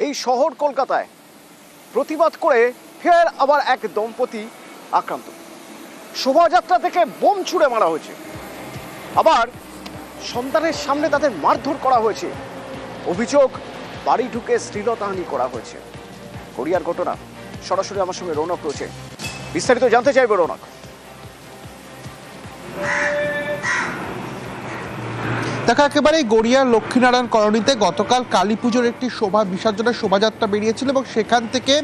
এই শহর কলকাতায় প্রতিবাদ করে ফের আবার এক দম্পতি আক্রান্ত। শোভাযাত্রা থেকে বোম ছুড়ে মারা হয়েছে, আবার সন্তানের সামনে তাদের মারধর করা হয়েছে। অভিযোগ, বাড়ি ঢুকে শ্লীলতাহানি করা হয়েছে। গড়িয়ার ঘটনা, সরাসরি আমার সঙ্গে রৌনক রয়েছে, বিস্তারিত জানতে চাইবো। রৌনক, দেখা একেবারে গড়িয়ার লক্ষ্মীনারায়ণ কলোনিতে গতকাল কালী পুজোর একটি বিসর্জনের শোভাযাত্রা বেরিয়েছিল এবং সেখান থেকে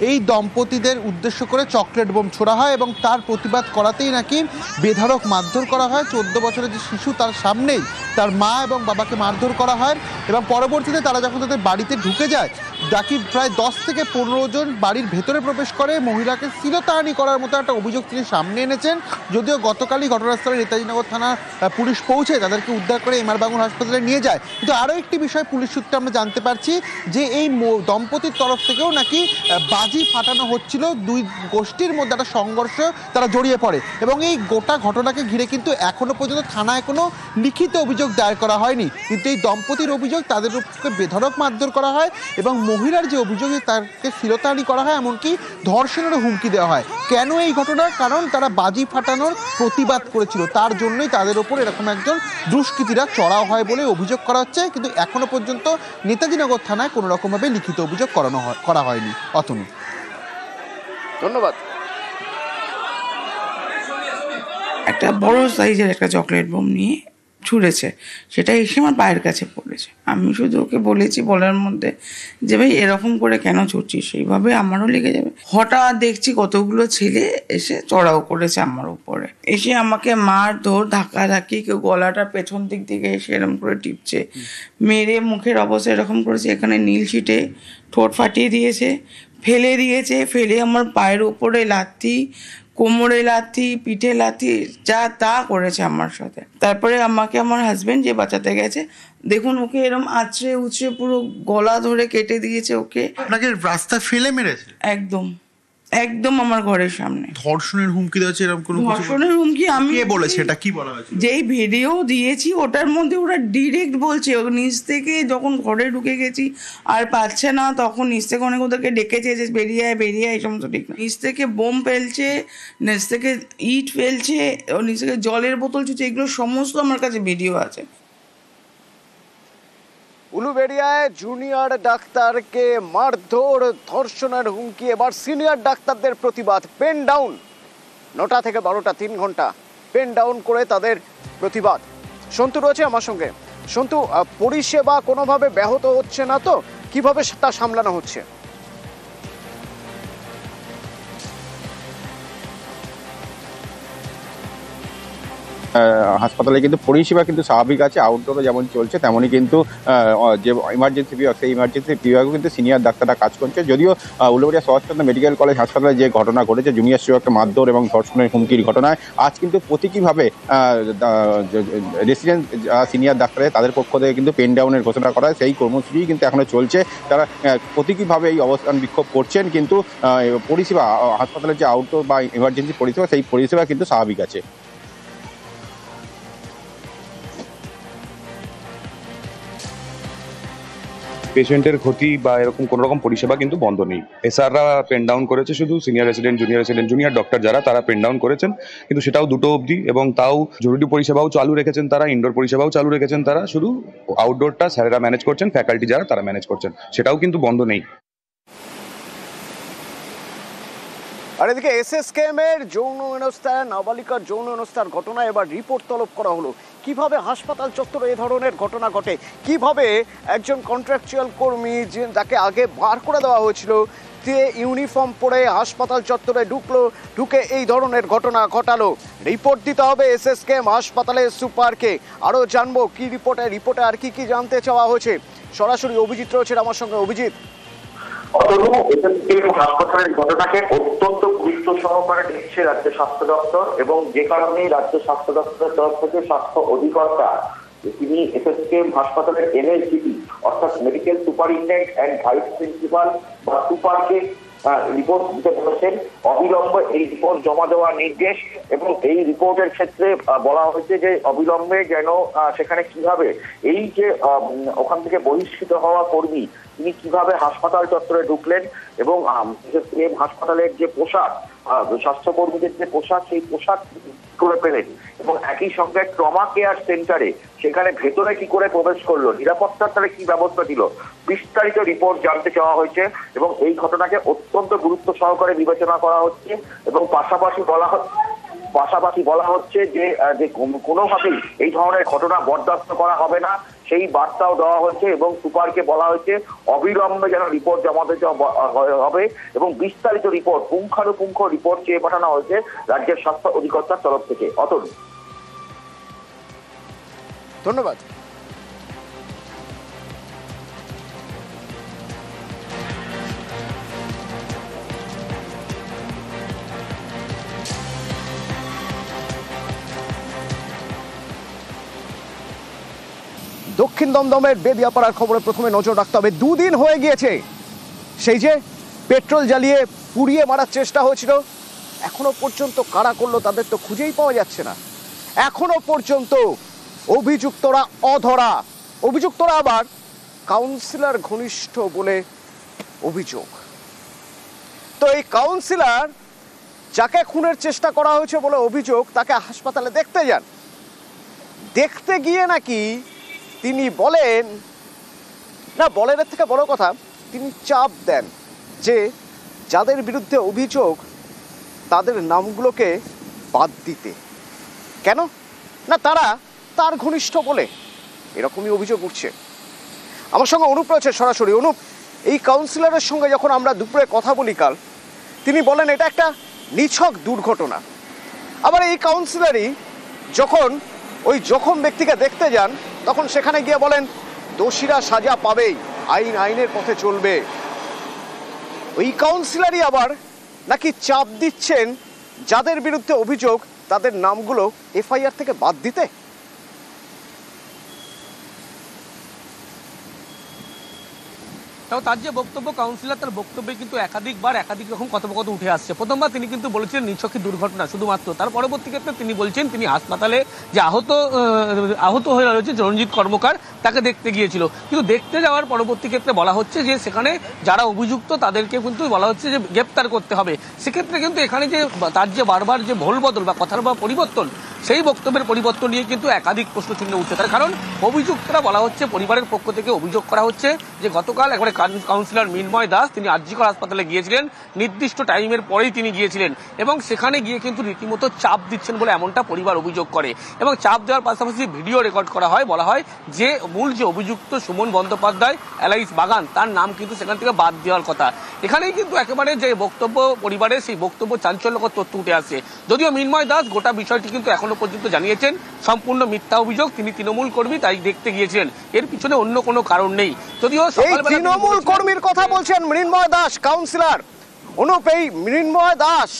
এই দম্পতিদের উদ্দেশ্য করে চকলেট বোম ছোড়া হয় এবং তার প্রতিবাদ করাতেই নাকি বেধড়ক মারধর করা হয়। 14 বছরের যে শিশু, তার সামনেই তার মা এবং বাবাকে মারধর করা হয় এবং পরবর্তীতে তারা যখন তাদের বাড়িতে ঢুকে যায়, নাকি প্রায় 10 থেকে 15 জন বাড়ির ভেতরে প্রবেশ করে মহিলাকে শ্লীলতাহানি করার মতো একটা অভিযোগ তিনি সামনে এনেছেন। যদিও গতকালই ঘটনাস্থলে নেতাজিনগর থানা পুলিশ পৌঁছে তাদেরকে উদ্ধার করে এমআর বাঙুর হাসপাতালে নিয়ে যায়। কিন্তু আরও একটি বিষয় পুলিশ সূত্রে আমরা জানতে পারছি যে এই দম্পতির তরফ থেকেও নাকি বাজি ফাটানো হচ্ছিল। দুই গোষ্ঠীর মধ্যে একটা সংঘর্ষ তারা জড়িয়ে পড়ে এবং এই গোটা ঘটনাকে ঘিরে কিন্তু এখনো পর্যন্ত থানায় কোনো লিখিত অভিযোগ দায়ের করা হয়নি। কিন্তু এই দম্পতির অভিযোগ, তাদের উপরে বেধড়ক মারধর করা হয় এবং মহিলার যে অভিযোগ তাকে শ্লীলতাহানি করা হয়, এমনকি ধর্ষণেরও হুমকি দেওয়া হয়। কেন এই ঘটনা? কারণ তারা বাজি ফাটানোর প্রতিবাদ করেছিল, তার জন্যই তাদের ওপর এরকম একজন দুষ্কৃতীরা চড়াও হয় বলে অভিযোগ করা হচ্ছে। কিন্তু এখনো পর্যন্ত নেতাজিনগর থানায় কোনো রকমভাবে লিখিত অভিযোগ করা হয়নি। অতনু, ধন্যবাদ। একটা বড় সাইজের একটা চকলেট বোম নিয়ে ছুঁড়েছে, সেটা এসে আমার পায়ের কাছে পড়েছে। আমি শুধু ওকে বলেছি বলার মধ্যে যে ভাই এরকম করে কেন ছুটছিস, সেইভাবে আমারও লেগে যাবে। হঠাৎ দেখছি কতগুলো ছেলে এসে চড়াও করেছে আমার উপরে, এসে আমাকে মারধর, ধাক্কাধাক্কি, কেউ গলাটা পেছন দিক থেকে এসে এরকম করে টিপছে, মেরে মুখের অবস্থা এরকম করেছে, এখানে নীল শিটে ঠোঁট ফাটিয়ে দিয়েছে, ফেলে দিয়েছে, ফেলে আমার পায়ের উপরে লাথি, কোমরে লাথি, পিঠে লাথি, যা তা করেছে আমার সাথে। তারপরে আমাকে আমার হাজবেন্ড যে বাঁচাতে গেছে, দেখুন ওকে এরকম আঁচড়ে উচড়ে পুরো গলা ধরে কেটে দিয়েছে ওকে। আপনাকে রাস্তা ফেলে মেরেছে? একদম একদম আমার ঘরের সামনে। ধর্ষণের হুমকি দেওয়া, এরকম কোনো ধর্ষণের হুমকি? আমি কে বলেছে এটা, কি বলা হয়েছে? যেই ভিডিও দিয়েছি ওটার মধ্যে ওরা ডিরেক্ট বলছে, নিচ থেকে যখন ঘরে ঢুকে গেছি আর পাচ্ছে না, তখন নিচ থেকে অনেক ওদেরকে ডেকেছে যে বেরিয়ে আয় বেরিয়ে আয়, এই সমস্ত ঠিক না। নিচ থেকে বোম ফেলছে, নিচ থেকে ইট ফেলছে, নিচ থেকে জলের বোতল ছুটছে, এগুলো সমস্ত আমার কাছে ভিডিও আছে। উলুবেড়িয়ায় জুনিয়র ডাক্তারকে মারধর, ধর্ষণের হুমকি, এবার সিনিয়র ডাক্তারদের প্রতিবাদ। পেন ডাউন, 9টা থেকে 12টা 3 ঘন্টা পেন ডাউন করে তাদের প্রতিবাদ। সন্তু রয়েছে আমার সঙ্গে। সন্তু, পরিষেবা কোনোভাবে ব্যাহত হচ্ছে না তো? কিভাবে তা সামলানো হচ্ছে? হাসপাতালে কিন্তু পরিষেবা কিন্তু স্বাভাবিক আছে, আউটডোরে যেমন চলছে তেমনই কিন্তু যে ইমার্জেন্সি বিভাগ, সেই ইমার্জেন্সি বিভাগও কিন্তু সিনিয়র ডাক্তাররা কাজ করছে। যদিও উলুবেড়িয়া সুভাষচন্দ্র মেডিকেল কলেজ হাসপাতালে যে ঘটনা ঘটেছে, জুনিয়র শিশুকে মারধর এবং ধর্ষণের হুমকির ঘটনায়, আজ কিন্তু প্রতীকীভাবে রেসিডেন্ট সিনিয়র ডাক্তারের তাদের পক্ষ থেকে কিন্তু পেন ডাউনের ঘোষণা করা হয়। সেই কর্মসূচি কিন্তু এখনো চলছে। তারা প্রতীকীভাবে এই অবস্থান বিক্ষোভ করছেন, কিন্তু পরিষেবা হাসপাতালের যে আউটডোর বা ইমার্জেন্সি পরিষেবা, সেই পরিষেবা কিন্তু স্বাভাবিক আছে। পেশেন্টের ক্ষতি বা এরকম কোনো রকম পরিষেবা কিন্তু বন্ধ নেই। এসআররা পেন ডাউন করেছে, শুধু সিনিয়র রেসিডেন্ট, জুনিয়র ডক্টর যারা, তারা পেন ডাউন করেছেন, কিন্তু সেটাও 2টো অবধি, এবং তাও জরুরি পরিষেবাও চালু রেখেছেন তারা, ইনডোর পরিষেবাও চালু রেখেছেন তারা। শুধু আউটডোরটা স্যারেরা ম্যানেজ করছেন, ফ্যাকাল্টি যারা তারা ম্যানেজ করছেন, সেটাও কিন্তু বন্ধ নেই। আর এদিকে এসএসকেএম এর যৌন হেনস্থায়, নাবালিকার যৌন হেনস্থার ঘটনায় এবার রিপোর্ট তলব করা হলো। কিভাবে হাসপাতাল চত্বরে এ ধরনের ঘটনা ঘটে, কিভাবে একজন কন্ট্রাকচুয়াল কর্মী যাকে আগে বার করে দেওয়া হয়েছিল, যে ইউনিফর্ম পরে হাসপাতাল চত্বরে ঢুকে এই ধরনের ঘটনা ঘটালো। রিপোর্ট দিতে হবে এসএসকেএম হাসপাতালের সুপারকে। আরও জানবো কি রিপোর্টে আর কি জানতে চাওয়া হয়েছে। সরাসরি অভিজিৎ রয়েছে আমার সঙ্গে। অভিজিৎ, হাসপাতালের ঘটনাকে অত্যন্ত গুরুত্ব সহকারে দেখছে রাজ্য স্বাস্থ্য দপ্তর, এবং যে কারণে রাজ্য স্বাস্থ্য দপ্তরের তরফ থেকে স্বাস্থ্য অধিকর্তা তিনি এসএসকেএম হাসপাতালের এমএসডিপি অর্থাৎ medical superintendent and vice principal বা সুপারকে রিপোর্ট দিতে বলেছেন। অবিলম্বে এই রিপোর্ট জমা দেওয়ার নির্দেশ, এবং এই রিপোর্টের ক্ষেত্রে বলা হয়েছে যে অবিলম্বে যেন সেখানে কিভাবে এই যে ওখান থেকে বহিষ্কৃত হওয়া কর্মী তিনি কিভাবে হাসপাতাল চত্বরে ঢুকলেন, এবং হাসপাতালের যে পোশাক, স্বাস্থ্যকর্মীদের যে পোশাক, সেই পোশাক করে পেলেন, এবং একই সঙ্গে ট্রমা কেয়ার সেন্টারে সেখানে ভেতরে কি করে প্রবেশ করলো, নিরাপত্তার তাহলে কি ব্যবস্থা ছিল, বিস্তারিত রিপোর্ট জানতে চাওয়া হয়েছে। এবং এই ঘটনাকে অত্যন্ত গুরুত্ব সহকারে বিবেচনা করা হচ্ছে, এবং পাশাপাশি বলা হচ্ছে যে কোনোভাবেই এই ধরনের ঘটনা বরদাস্ত করা হবে না, সেই বার্তাও দেওয়া হয়েছে। এবং সুপারকে বলা হয়েছে অবিলম্বে যেন রিপোর্ট জমা দিতে হবে, এবং বিস্তারিত রিপোর্ট, পুঙ্খানুপুঙ্খ রিপোর্ট চেয়ে পাঠানো হয়েছে রাজ্যের স্বাস্থ্য অধিকর্তার তরফ থেকে। অতনু, ধন্যবাদ। দক্ষিণ দমদমের বেদিয়াপাড়ার খবরে প্রথমে নজর রাখতে হবে। 2 দিন হয়ে গিয়েছে সেই যে পেট্রোল জ্বালিয়ে পুড়িয়ে মারার চেষ্টা হয়েছিল, এখনো পর্যন্ত কারা করলো তাদের তো খুঁজেই পাওয়া যাচ্ছে না। এখনো পর্যন্ত অভিযুক্তরা অধরা। অভিযুক্তরা আবার কাউন্সিলর ঘনিষ্ঠ বলে অভিযোগ। তো এই কাউন্সিলর যাকে খুনের চেষ্টা করা হয়েছে বলে অভিযোগ, তাকে হাসপাতালে দেখতে যান। দেখতে গিয়ে নাকি তিনি বলেন না, বলেন থেকে বড় কথা, তিনি চাপ দেন যে যাদের বিরুদ্ধে অভিযোগ তাদের নামগুলোকে বাদ দিতে। কেন না, তারা তার ঘনিষ্ঠ বলে, এরকমই অভিযোগ উঠছে। আমার সঙ্গে অনুপ রয়েছে সরাসরি। অনুপ, এই কাউন্সিলরের সঙ্গে যখন আমরা দুপুরে কথা বলি কাল, তিনি বলেন এটা একটা নিছক দুর্ঘটনা। আবার এই কাউন্সিলরই যখন ওই জখম ব্যক্তিকে দেখতে যান, তখন সেখানে গিয়ে বলেন দোষীরা সাজা পাবেই, আইন আইনের পথে চলবে। ওই কাউন্সিলরই আবার নাকি চাপ দিচ্ছেন যাদের বিরুদ্ধে অভিযোগ তাদের নামগুলো এফআইআর থেকে বাদ দিতে। তাও তার যে বক্তব্য, কাউন্সিলর তার বক্তব্যে কিন্তু একাধিক রকম কথোপকথন উঠে আসছে। প্রথমবার তিনি কিন্তু বলেছিলেন নিছকই দুর্ঘটনা শুধুমাত্র, তার পরবর্তী ক্ষেত্রে তিনি বলছেন তিনি হাসপাতালে যে আহত হয়ে রয়েছে রঞ্জিত কর্মকার, তাকে দেখতে গিয়েছিল। কিন্তু দেখতে যাওয়ার পরবর্তী ক্ষেত্রে বলা হচ্ছে যে সেখানে যারা অভিযুক্ত তাদেরকে কিন্তু বলা হচ্ছে যে গ্রেপ্তার করতে হবে। সেক্ষেত্রে কিন্তু এখানে যে তার যে বারবার যে ভোল বদল বা কথার বা পরিবর্তন, সেই বক্তব্যের পরিবর্তন নিয়ে কিন্তু একাধিক প্রশ্নচিহ্ন উঠছে। তার কারণ অভিযুক্তরা বলা হচ্ছে, পরিবারের পক্ষ থেকে অভিযোগ করা হচ্ছে যে গতকাল একবারে কাউন্সিলর মৃন্ময় দাস তিনি আরজিকর হাসপাতালে গিয়েছিলেন, নির্দিষ্ট টাইমের পরেই তিনি গিয়েছিলেন, এবং সেখানে গিয়ে কিন্তু রীতিমতো চাপ দিচ্ছেন বলে এমনটা পরিবার অভিযোগ করে। এবং চাপ দেওয়ার পাশাপাশি ভিডিও রেকর্ড করা হয়। বলা হয় যে মূল যে অভিযুক্ত সুমন বন্দ্যোপাধ্যায় এলাইস বাগান, তার নাম কিন্তু সেখান থেকে বাদ দেওয়ার কথা। এখানেই কিন্তু একেবারে যে বক্তব্য পরিবারের, সেই বক্তব্য চাঞ্চল্যকর তথ্য উঠে আসছে। যদিও মৃন্ময় দাস গোটা বিষয়টি কিন্তু এখনো পর্যন্ত জানিয়েছেন সম্পূর্ণ মিথ্যা অভিযোগ, তিনি তৃণমূল কর্মী তাই দেখতে গিয়েছিলেন, এর পিছনে অন্য কোনো কারণ নেই। যদিও তৃণমূল কর্মীর কথা বলছেন মৃন্ময় দাস কাউন্সিলর। অনুপ, এই মৃন্ময় দাস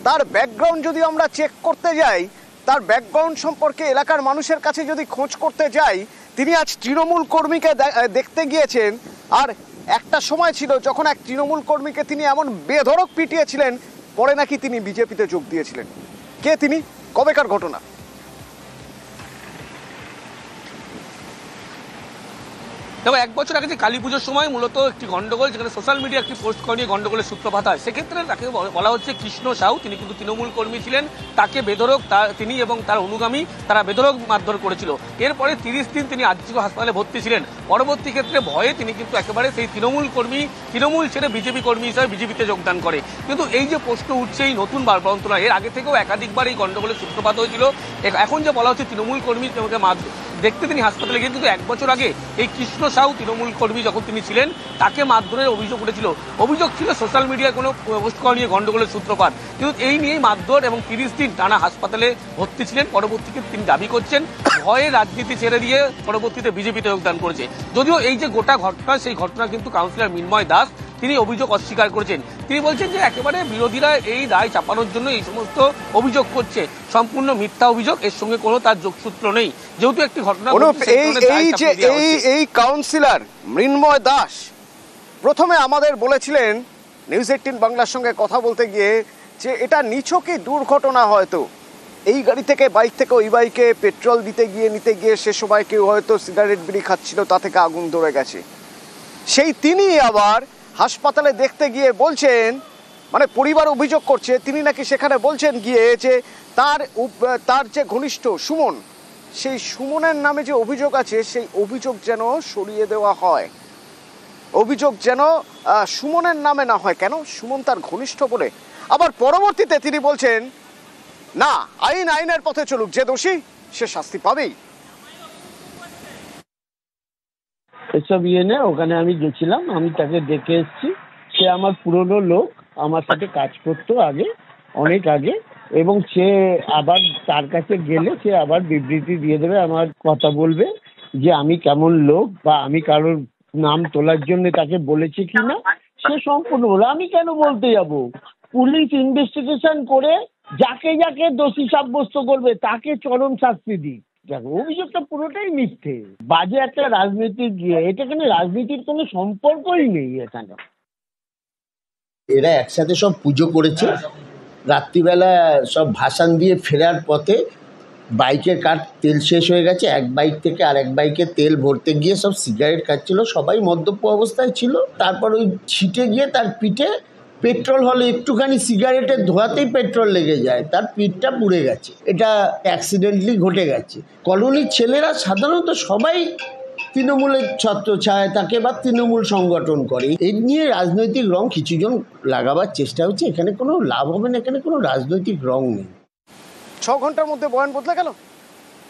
তার ব্যাকগ্রাউন্ড যদি আমরা চেক করতে যাই, তার ব্যাকগ্রাউন্ড সম্পর্কে এলাকার মানুষের কাছে যদি খোঁজ করতে যাই, তিনি আজ তৃণমূল কর্মীকে দেখতে গিয়েছেন। আর একটা সময় ছিল যখন এক তৃণমূল কর্মীকে তিনি এমন বেধড়ক পিটিয়েছিলেন, পরে নাকি তিনি বিজেপিতে যোগ দিয়েছিলেন। কে তিনি, কবেকার ঘটনা? তবে 1 বছর আগে যে কালী পুজোর সময় মূলত একটি গন্ডগোল, যেখানে সোশ্যাল মিডিয়া একটি পোস্ট করে নিয়ে গন্ডগোলের সূত্রপাত হয়, সেক্ষেত্রে তাকে বলা হচ্ছে কৃষ্ণ সাউ, তিনি কিন্তু তৃণমূল কর্মী ছিলেন, তাকে বেধড়ক তিনি এবং তার অনুগামী তারা বেধড়ক মারধর করেছিল। এরপরে 30 দিন তিনি আরজিকর হাসপাতালে ভর্তি ছিলেন। পরবর্তী ক্ষেত্রে ভয়ে তিনি কিন্তু একেবারে সেই তৃণমূল ছেড়ে বিজেপি কর্মী হিসাবে বিজেপিতে যোগদান করে। কিন্তু এই যে প্রশ্ন উঠছে এই নতুন বরন্তনা, এর আগে থেকেও একাধিকবার এই গন্ডগোলের সূত্রপাত হয়েছিল। এখন যে বলা হচ্ছে তৃণমূল কর্মী দেখতে তিনি হাসপাতালে গিয়ে, কিন্তু 1 বছর আগে এই কৃষ্ণ সাউ তৃণমূল কর্মী যখন তিনি ছিলেন, তাকে মারধরের অভিযোগ উঠেছিল। অভিযোগ ছিল সোশ্যাল মিডিয়ায় কোনো পোস্ট করা নিয়ে গন্ডগোলের সূত্রপাত, কিন্তু এই নিয়েই মারধর এবং 30 দিন টানা হাসপাতালে ভর্তি ছিলেন। পরবর্তীতে তিনি দাবি করছেন ভয়ে রাজনীতি ছেড়ে দিয়ে পরবর্তীতে বিজেপিতে যোগদান করেছে। যদিও এই যে গোটা ঘটনা, সেই ঘটনা কিন্তু কাউন্সিলর মৃন্ময় দাস তিনি অভিযোগ অস্বীকার করেছেন। তিনি বলছেন যে একেবারে বিরোধীরা এই দায় চাপানোর জন্য এই সমস্ত অভিযোগ করছে, সম্পূর্ণ মিথ্যা অভিযোগ, এর সঙ্গে কোনো তার যোগসূত্র নেই। যেহেতু একটি ঘটনা এই কাউন্সিলর মৃন্ময় দাস প্রথমে আমাদের বলেছিলেন নিউজ 18 বাংলার সঙ্গে কথা বলতে গিয়ে যে এটা নিছকই দুর্ঘটনা, হয়তো এই গাড়ি থেকে বাইক থেকে ওই বাইকে পেট্রোল নিতে গিয়ে সে সময় কেউ হয়তো সিগারেট বিড়ি খাচ্ছিল, তা থেকে আগুন ধরে গেছে। সেই তিনি আবার হাসপাতালে দেখতে গিয়ে বলছেন, মানে পরিবার অভিযোগ করছে, তিনি নাকি সেখানে বলছেন গিয়ে যে তার যে ঘনিষ্ঠ সুমন, সেই সুমনের নামে যে অভিযোগ আছে সেই অভিযোগ যেন সরিয়ে দেওয়া হয়, অভিযোগ যেন সুমনের নামে না হয়। কেন? সুমন তার ঘনিষ্ঠ বলে। আবার পরবর্তীতে তিনি বলছেন না, আইনের পথে চলুক, যে দোষী সে শাস্তি পাবেই। এসব ওখানে আমি গেছিলাম, আমি তাকে দেখে এসেছি। সে আমার পুরনো লোক, আমার সাথে কাজ করতো আগে, অনেক আগে, এবং সে আবার তার কাছে গেলে সে আবার বিবৃতি দিয়ে দেবে, আমার কথা বলবে যে আমি কেমন লোক বা আমি কারোর নাম তোলার জন্য তাকে বলেছি কিনা সে সম্পূর্ণ বলে। আমি কেন বলতে যাব? পুলিশ ইনভেস্টিগেশন করে যাকে যাকে দোষী সাব্যস্ত করবে তাকে চরম শাস্তি দিক। দেখো, অভিযোগটা পুরোটাই মিথ্যে, বাজে একটা রাজনীতির গিয়ে, এটা এখানে রাজনীতির কোনো সম্পর্কই নেই এখানে। এরা একসাথে সব পুজো করেছে, রাত্রিবেলা সব ভাসান দিয়ে ফেরার পথে বাইকের কাঠ তেল শেষ হয়ে গেছে, এক বাইক থেকে আরেক বাইকে তেল ভরতে গিয়ে সব সিগারেট খাচ্ছিল, সবাই মদ্যপ অবস্থায় ছিল। তারপর ওই ছিটে গিয়ে তার পিঠে পেট্রোল হলে একটুখানি সিগারেটের ধোয়াতেই পেট্রোল লেগে যায়, তার পিঠটা পুড়ে গেছে। এটা অ্যাক্সিডেন্টলি ঘটে গেছে। কলোনির ছেলেরা সাধারণত সবাই তৃণমূলের ছত্রছায়ায় থাকে বা তৃণমূল সংগঠন করে। এই নিয়ে রাজনৈতিক রং কিছুজন লাগাবার চেষ্টা হচ্ছে, এখানে কোনো লাভ হবে না, এখানে কোনো রাজনৈতিক রং নেই। 6 ঘন্টার মধ্যে বয়ান বদলে গেল।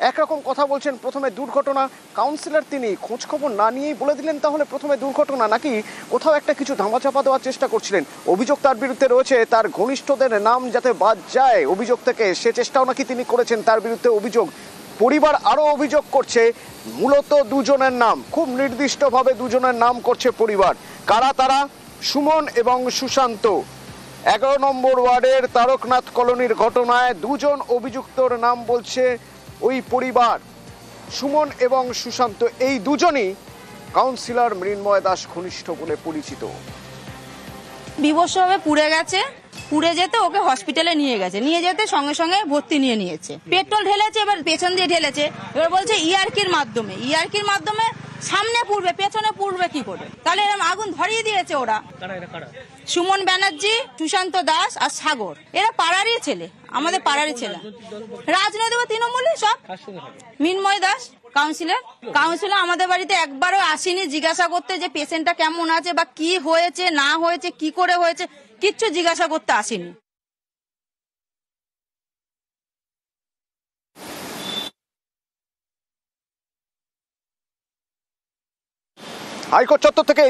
একরকম কথা বলছেন, প্রথমে দুর্ঘটনা, কাউন্সিলর তিনি খোঁজ খবর না নিয়েই বলে দিলেন তাহলে প্রথমে দুর্ঘটনা, নাকি কোথাও একটা কিছু ধামাচাপা দেওয়ার চেষ্টা করছিলেন। অভিযোগ তার বিরুদ্ধে রয়েছে, তার ঘনিষ্ঠদের নাম যাতে বাদ যায় অভিযোগ থেকে, সে চেষ্টাও নাকি তিনি করেছেন, তার বিরুদ্ধে অভিযোগ। পরিবার আরও অভিযোগ করছে, মূলত দুজনের নাম, খুব নির্দিষ্টভাবে দুজনের নাম করছে পরিবার। কারা তারা? সুমন এবং সুশান্ত। 11 নম্বর ওয়ার্ডের তারকনাথ কলোনির ঘটনায় দুজন অভিযুক্তর নাম বলছে ওই পরিবার, সুমন এবং সুশান্ত। এই দুজনই কাউন্সিলর মৃন্ময় দাস ঘনিষ্ঠ বলে পরিচিত। বিবশভাবে পুড়ে গেছে, পুড়ে যেতে ওকে হসপিটালে নিয়ে গেছে, নিয়ে যেতে সঙ্গে সঙ্গে ভর্তি নিয়েছে। পেট্রোল ঢেলেছে, এবার পেছন দিয়ে ঢেলেছে, এবার বলছে ইয়ারকির মাধ্যমে সামনে পুড়বে, পেছনে পুড়বে কি করে? তাহলে এরকম আগুন ধরিয়ে দিয়েছে ওরা। সুমন ব্যানার্জি, সুশান্ত দাস আর সাগর, এরা পাড়ারই ছেলে, আমাদের পাড়ারই ছেলে। রাজনৈতিক তৃণমূলে সব। মৃন্ময় দাস কাউন্সিলর আমাদের বাড়িতে একবারও আসেনি জিজ্ঞাসা করতে যে পেশেন্টটা কেমন আছে বা কি হয়েছে না হয়েছে, কি করে হয়েছে, কিচ্ছু জিজ্ঞাসা করতে আসেনি। হাইকোর্ট চত্বর থেকে